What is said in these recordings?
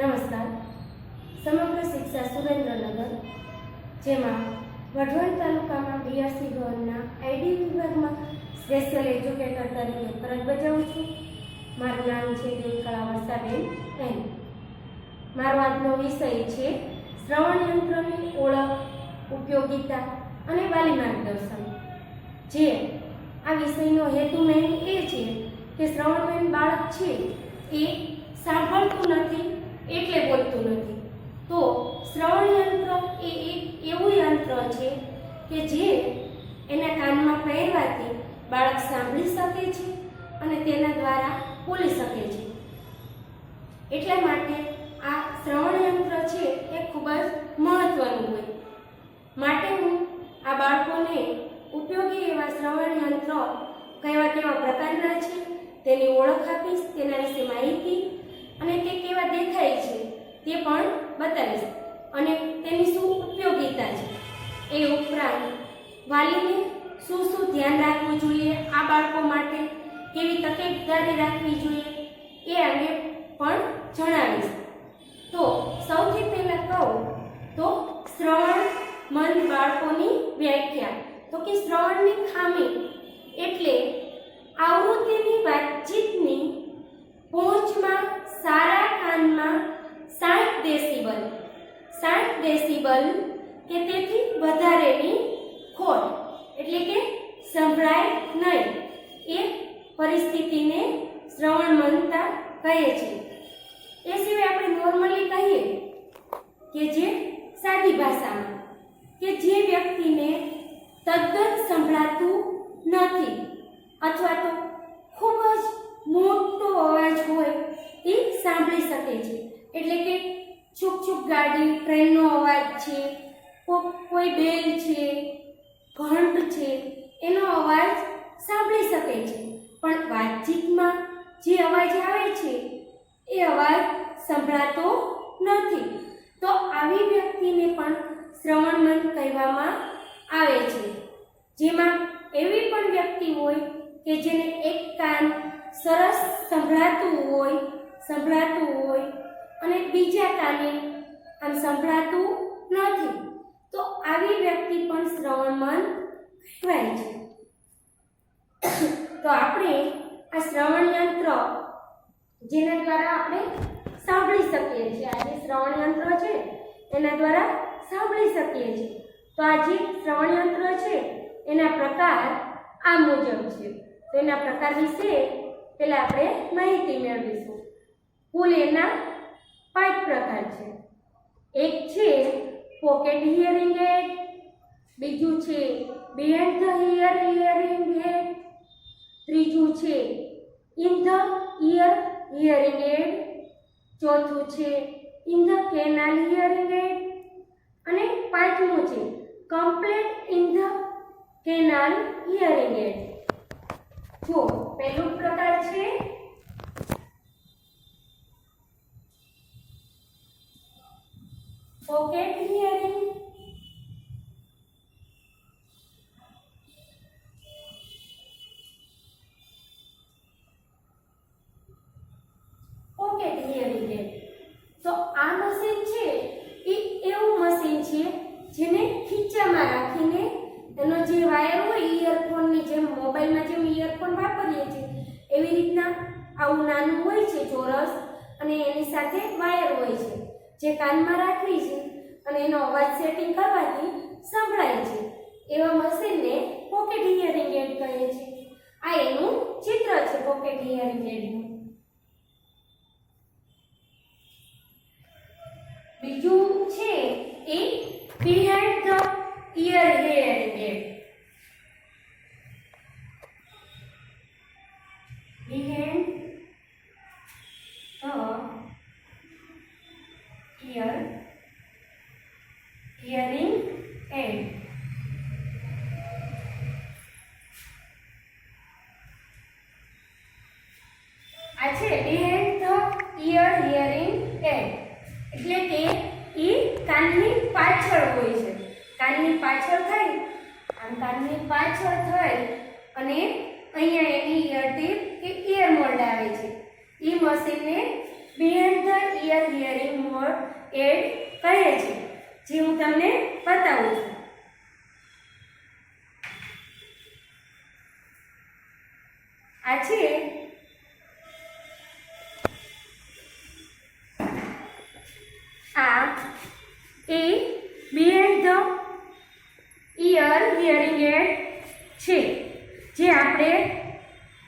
નમસ્કાર. સમગ્ર શિક્ષા સુરેન્દ્રનગર જેમાં વઢવાણ તાલુકામાં બીઆરસી ભવનના આઈડી વિભાગમાં સ્પેશિયલ એજ્યુકેટર તરીકે ફરજ બજાવું છું. મારું નામ છે દેવકળા વર્ષાબેન એન. મારો આજનો વિષય છે શ્રવણ યંત્રની ઓળખ, ઉપયોગિતા અને વાલી માર્ગદર્શન. જે આ વિષયનો હેતુ મેન એ છે કે શ્રવણહીન બાળક છે એ સાંભળતું નથી એટલે બોલતું નથી. તો શ્રવણ યંત્ર એ એક એવું યંત્ર છે કે જે એના કાનમાં પહેરવાથી બાળક સાંભળી શકે છે અને તેના દ્વારા બોલી શકે છે. એટલા માટે આ શ્રવણ યંત્ર છે એ ખૂબ જ મહત્વનું હોય. માટે હું આ બાળકોને ઉપયોગી એવા શ્રવણ યંત્ર કેવા કેવા પ્રકારના છે તેની ઓળખ આપીશ, તેના વિશે માહિતી અને તે કેવા દેખાય છે તે પણ બતાવીશ અને તેની શું ઉપયોગિતા છે. એ ઉપરાંત વાલીને શું શું ધ્યાન રાખવું જોઈએ, આ બાળકો માટે કેવી તકેદારી રાખવી જોઈએ એ અંગે પણ જણાવીશ. તો સૌથી પહેલાં કહું તો શ્રવણ મંદ બાળકોની વ્યાખ્યા. તો કે શ્રવણની ખામી એટલે આવૃત્તિની વાતચીતની પહોંચમાં સારા કાનમાં 60 ડેસિબલ કે તેથી વધારેની ખોટ એટલે કે સંભળાય નહીં એ પરિસ્થિતિને શ્રવણમંદતા કહે છે. એ સિવાય આપણે નોર્મલી કહીએ કે જે સાદી ભાષામાં કે જે વ્યક્તિને તદ્દન સંભળાતું નથી અથવા તો ખૂબ જ મોટો અવાજ હોય એ સાંભળી શકે છે. એટલે કે છુક છુક ગાડી, ટ્રેનનો અવાજ છે, કોઈ બેલ છે, ઘંટ છે, એનો અવાજ સાંભળી શકે છે. પણ વાતચીતમાં જે અવાજ આવે છે એ અવાજ સંભળાતો નથી. તો આવી વ્યક્તિને પણ શ્રવણમંદ કહેવામાં આવે છે. જેમાં એવી પણ વ્યક્તિ હોય કે જેને એક કાન સરસ સંભળાતું હોય અને બીજા કાને આમ સંભળાતું નથી. તો આવી વ્યક્તિ પણ શ્રવણમંદ કહેવાય છે. તો આપણે આ શ્રવણ યંત્ર જેના દ્વારા આપણે સાંભળી શકીએ છીએ, આ જે શ્રવણ યંત્ર છે એના દ્વારા સાંભળી શકીએ છીએ. તો આ જે શ્રવણ યંત્ર છે એના પ્રકાર આ મુજબ છે. તો એના પ્રકાર વિશે પહેલા આપણે માહિતી મેળવીશું. કુલ એના 5 પ્રકાર છે. એક છે પોકેટ હિયરિંગ એડ, બીજું છે behind the ear hearing aid, ત્રીજું છે in the ear hearing aid, ચોથું છે in the canal hearing aid અને પાંચમું છે complete in the canal hearing aid. જો પહેલો પ્રકાર છે pocket hearing. Pocket hearing aid તો આ મશીન છે એ એવું મશીન છે જેને ખીચામાં રાખીને એનો જે વાયર હોય ઇયરફોનની જેમ, મોબાઈલમાં જેમ ઇયરફોન વાપરીએ છીએ એવી રીતના આવું નાનું હોય છે ચોરસ, અને એની સાથે વાયર હોય છે જે કાનમાં રાખવી છે અને એનો અવાજ સેટિંગ કરવાથી સંભળાય છે. એવા મશીનને પોકેટ હિયરિંગ એડ કહે છે. આ એનું ચિત્ર છે પોકેટ હિયરિંગ એડનું. બીજું છે એ behind the ear hearing aid. Behind the ear hearing aid. આ છે behind the ear hearing aid એટલે કે એ કાનની પાછળ હોય છે. કાનની પાછળ થઈ આમ કાનની પાછળ થઈ અને અહીંયા એની ઇયર ટીપ કે ઇયર મોલ્ડ આવે છે. એ મશીનને behind the ear hearing mode aid કહે છે, જે હું તમને બતાવું છું. આ છે આ એ behind the ear hearing aid છે, જે આપણે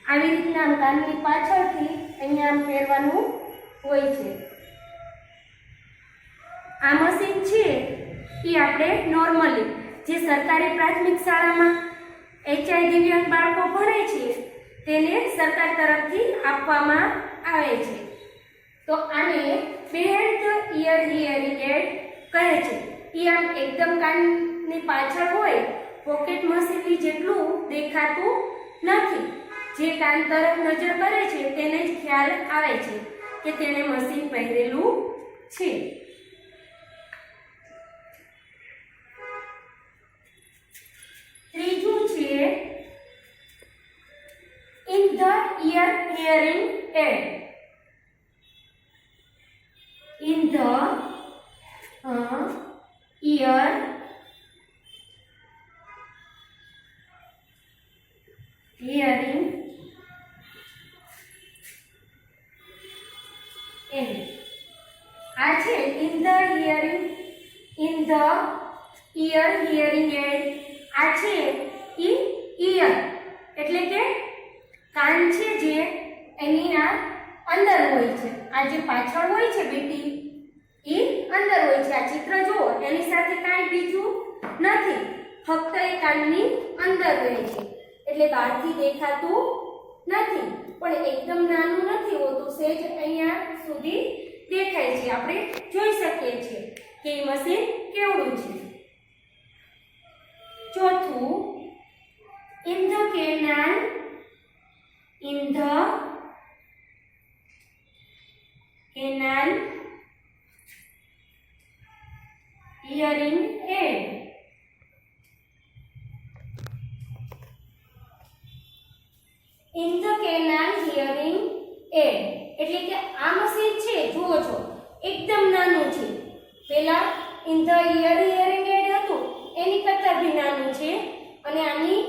આવી રીતના કાનની પાછળથી અહીંયા પહેરવાનું હોય છે. આ મશીન છે એ આપણે નોર્મલી જે સરકારી પ્રાથમિક શાળામાં HI દિવ્યાંગ બાળકો ભણે છે તેને સરકાર તરફથી આપવામાં આવે છે. તો આને behind the ear hearing aid કહે છે. એ આમ એકદમ કાનની પાછળ હોય, પોકેટ મશીનની જેટલું દેખાતું નથી. જે કાન તરફ નજર કરે છે તેને જ ખ્યાલ આવે છે કે તેણે મશીન પહેરેલું છે. ત્રીજું છે in the ear hearing aid. In the ear hearing aid. આ છે in the ear hearing aid. આ છે ઇયર એટલે કે કાન છે જે એની આ અંદર હોય છે. આ જે પાછળ હોય છે બેટી એ અંદર હોય છે. આ ચિત્ર જુઓ, એની સાથે કાંઈ બીજું નથી, ફક્ત એ કાનની અંદર રહે છે એટલે બહારથી દેખાતું નથી, પણ એકદમ નાનું નથી હોતું, સેજ અહીંયા સુધી દેખાય છે. આપણે જોઈ શકીએ છીએ કે એ મશીન કેવડું છે. ચોથું in the canal hearing aid. In the canal hearing aid એટલે કે આ મશીન છે, જુઓ છો એકદમ નાનું છે. પહેલા in the ear hearing aid હતું એની કરતાં બી નાનું છે, અને આની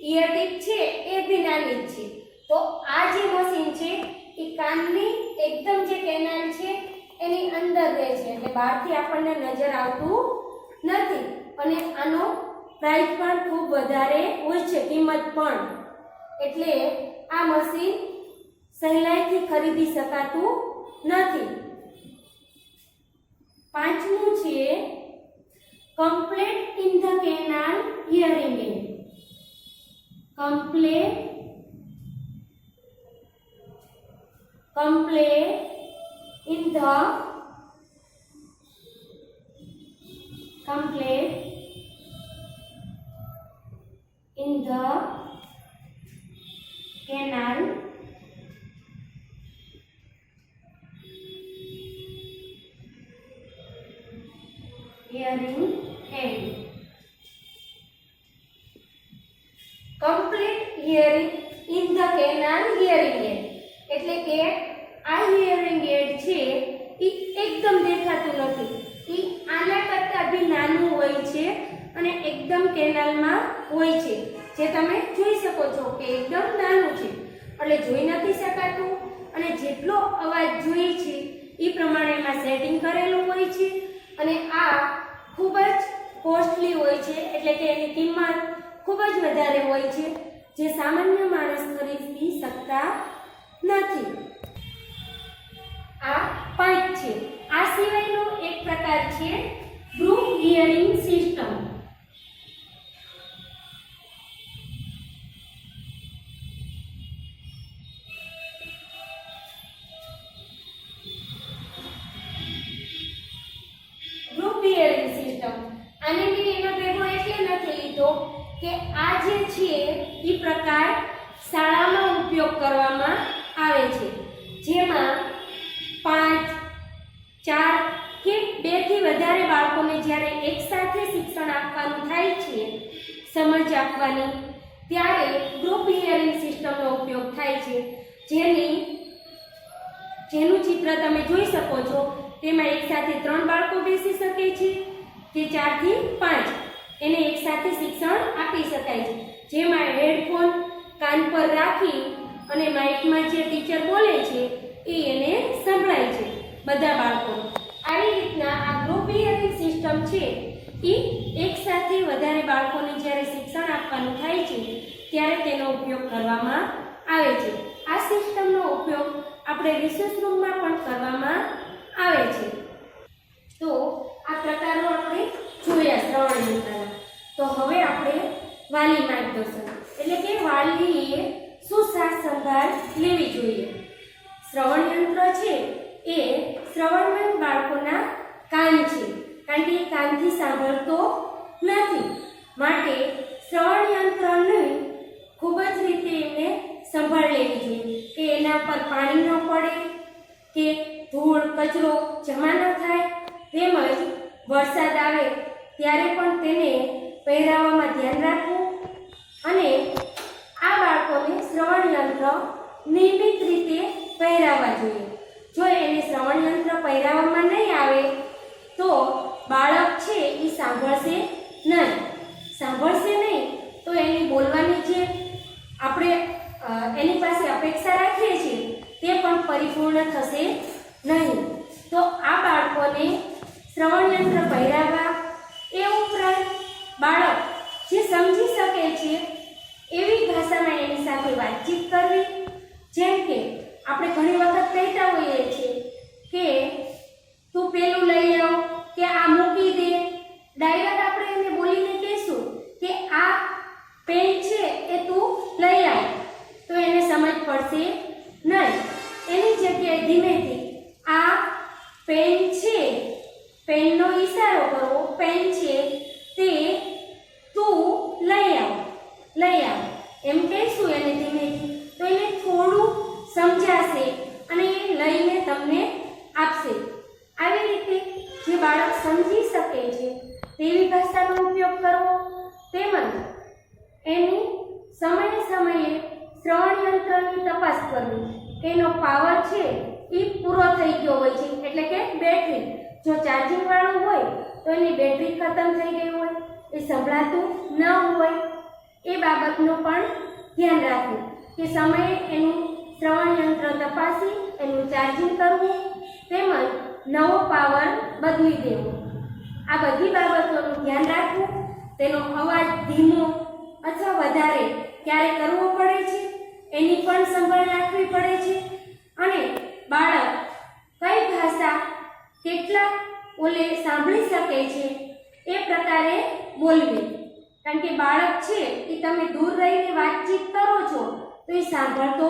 ઇયર ટીપ છે એ બી નાની જ છે. તો આ જે મશીન છે એ કાનની એકદમ જે કેનાલ છે એની અંદર રહે છે, એટલે બહારથી આપણને નજર આવતું નથી. અને આનો પ્રાઇસ પણ ખૂબ વધારે હોય છે, કિંમત પણ. એટલે આ મશીન સહેલાઈથી ખરીદી શકાતું નથી. પાંચમું છે complete in the canal hearing aid. Complete in the canal hearing aid. Complete hearing in the canal hearing aid એટલે કે આ હિયરિંગ એડ છે એ એકદમ દેખાતું નથી, એ આના કરતાં બી નાનું હોય છે અને એકદમ કેનાલમાં હોય છે, જે તમે જોઈ શકો છો કે એકદમ નાનું છે એટલે જોઈ નથી શકાતું. અને જેટલો અવાજ જોઈએ છે એ પ્રમાણે એમાં સેટિંગ કરેલું હોય છે, અને આ ખૂબ જ કોસ્ટલી હોય છે એટલે કે એની કિંમત ખૂબ જ વધારે હોય છે, જે સામાન્ય માણસ ખરીદી શકતા નથી. આ 5 છે. આ સિવાયનો એક પ્રકાર છે group hearing system. Group hearing system આને બી એનો ભેગો એટલે નથી લીધો કે આ જે છે એ પ્રકાર શાળામાં ઉપયોગ કરવામાં આવે છે, જેમાં 5, 4 કે 2 થી વધારે બાળકોને જ્યારે એકસાથે શિક્ષણ આપવાનું થાય છે, સમજ આપવાની, ત્યારે ગ્રુપ હિયરિંગ સિસ્ટમનો ઉપયોગ થાય છે, જેની જેનું ચિત્ર તમે જોઈ શકો છો તેમાં એક સાથે 3 બાળકો બેસી શકે છે કે 4 થી 5 એને એક સાથે શિક્ષણ આપી શકાય છે, જેમાં હેડફોન કાન પર રાખી અને માઇકમાં જે ટીચર બોલે છે એ એને સંભળાય છે બધા બાળકો. આવી રીતના આ ગ્રુપ હિયરિંગ સિસ્ટમ છે એ એક સાથે વધારે બાળકોને જ્યારે શિક્ષણ આપવાનું થાય છે ત્યારે તેનો ઉપયોગ કરવામાં આવે છે. આ સિસ્ટમનો ઉપયોગ આપણે રિસર્ચ રૂમમાં પણ કરવામાં આવે છે. તો આ પ્રકારો આપણે જોયા શ્રવણ યંત્રના. તો હવે આપણે વાલી માર્ગદર્શન એટલે કે વાલીએ શું સાર સંભાળ લેવી જોઈએ. શ્રવણ યંત્ર છે એ શ્રવણમંદ બાળકોના કાન છે, કારણ કે એ કાનથી સાંભળતો નથી, માટે શ્રવણ યંત્રની ખૂબ જ રીતે એમને સંભાળ લેવી જોઈએ કે એના પર પાણી ન પડે કે ધૂળ કચરો જમા ન થાય, તેમજ વરસાદ આવે ત્યારે પણ તેને પહેરાવામાં ધ્યાન રાખવું. અને આ બાળકોને શ્રવણ યંત્ર નિયમિત રીતે પહેરાવવા જોઈએ. જો એને શ્રવણ યંત્ર પહેરાવવામાં નહીં આવે તો બાળક છે એ સાંભળશે નહીં તો એની બોલવાની જે આપણે એની પાસે અપેક્ષા રાખીએ છીએ તે પણ પરિપૂર્ણ થશે નહીં. તો આ બાળકોને શ્રવણ યંત્ર પહેરાવવા, એ ઉપરાંત બાળક જે સમજી શકે છે એવી ભાષામાં એની સાથે વાતચીત કરવી. જેમ કે આપણે ઘણી વખત કહેતા હોઈએ છીએ કે તું પેલું લઈ આવ કે આ મૂકી દે. ડાયરેક્ટ આપણે એને બોલીને કહીશું કે આ પેન છે એ તું લઈ આવ તો એને સમજ પડશે નહીં. એની જગ્યાએ ધીમેથી આ પેન છે, પેનનો ઈશારો કરવો, પેન છે તે તું લઈ આવ એમ કહીશું એને ધીમેથી, તો એને થોડું સમજાશે અને એ લઈને તમને આપશે. આવી રીતે જે બાળક સમજી શકે છે તેવી ભાષાનો ઉપયોગ કરવો, તેમજ એની સમયે શ્રવણ યંત્રની તપાસ કરવી. એનો પાવર છે એ પૂરો થઈ ગયો હોય છે, એટલે કે બેટરી જો ચાર્જિંગ વાળું હોય તો એની બેટરી ખતમ થઈ ગઈ હોય, એ સંભળાતું ન હોય, એ બાબતનું પણ ધ્યાન રાખવું કે સમયે એનું શ્રવણ યંત્ર તપાસી એનું ચાર્જિંગ કરવું, તેમજ નવો પાવર બદલી દેવો. આ બધી બાબતોનું ધ્યાન રાખવું. તેનો અવાજ ધીમો અથવા વધારે ક્યારે કરવો પડે છે એની પણ સંભાળ રાખવી પડે છે. અને બાળક કઈ ભાષા કેટલા સાંભળી શકે છે એ પ્રકારે બોલવી. કારણ કે બાળક છે એ તમે દૂર રહીને વાતચીત કરો છો તો એ સાંભળતો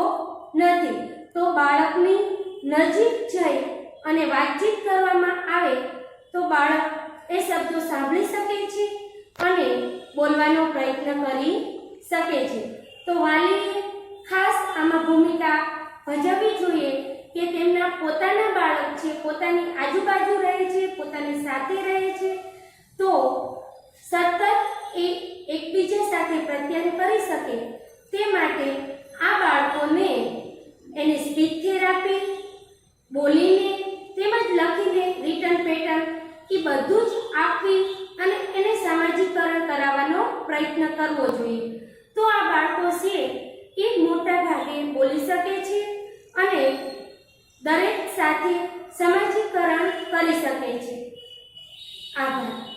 નથી, તો બાળકની નજીક જઈ અને વાતચીત કરવામાં આવે તો બાળક એ શબ્દો સાંભળી શકે છે અને બોલવાનો પ્રયત્ન કરી શકે છે. તો વાલીએ ખાસ આમાં ભૂમિકા ભજવવી જોઈએ કે તેમના પોતાના બાળક છે પોતાની આજુબાજુ રહે છે, પોતાની સાથે રહે છે, તો સતત એ એકબીજા સાથે પ્રત્યાયન કરી શકે તે માટે આ બાળકોને એને સ્પીચ થેરાપી, બોલીને તેમજ લખીને રિટન પેટર્ન એ બધું જ આપવી અને એને સામાજિકરણ કરાવવાનો પ્રયત્ન કરવો જોઈએ. તો આ બાળકો છે એ મોટા ભાગે બોલી શકે છે અને દરેક સાથે સામાજિકરણ કરી શકે છે. આભાર.